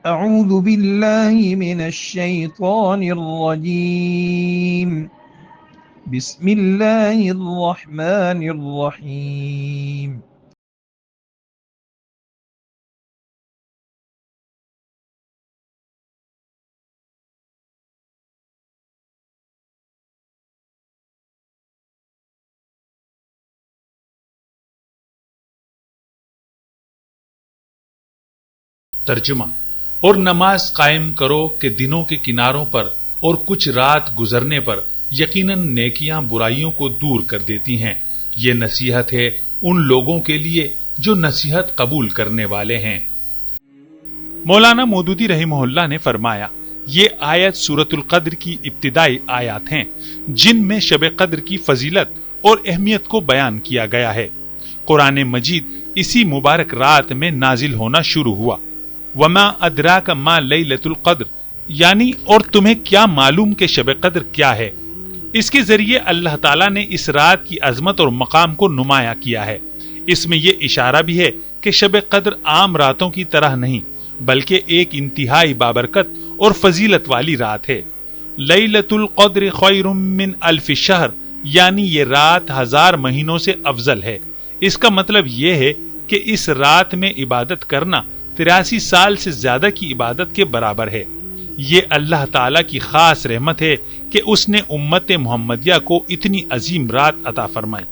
أعوذ بالله من الشيطان الرجيم بسم الله الرحمن الرحيم ترجمہ: اور نماز قائم کرو کہ دنوں کے کناروں پر اور کچھ رات گزرنے پر یقیناً نیکیاں برائیوں کو دور کر دیتی ہیں۔ یہ نصیحت ہے ان لوگوں کے لیے جو نصیحت قبول کرنے والے ہیں۔ مولانا مودودی رحمہ اللہ نے فرمایا، یہ آیت سورۃ القدر کی ابتدائی آیات ہیں جن میں شب قدر کی فضیلت اور اہمیت کو بیان کیا گیا ہے۔ قرآن مجید اسی مبارک رات میں نازل ہونا شروع ہوا۔ وما ادراک ما لیلۃ القدر، یعنی اور تمہیں کیا معلوم کہ شب قدر کیا ہے۔ اس کے ذریعے اللہ تعالیٰ نے اس رات کی عظمت اور مقام کو نمایاں کیا ہے۔ اس میں یہ اشارہ بھی ہے کہ شب قدر عام راتوں کی طرح نہیں بلکہ ایک انتہائی بابرکت اور فضیلت والی رات ہے۔ لیلۃ القدر خیر من الف شہر، یعنی یہ رات 1000 مہینوں سے افضل ہے۔ اس کا مطلب یہ ہے کہ اس رات میں عبادت کرنا 83 سال سے زیادہ کی عبادت کے برابر ہے۔ یہ اللہ تعالیٰ کی خاص رحمت ہے کہ اس نے امت محمدیہ کو اتنی عظیم رات عطا فرمائی۔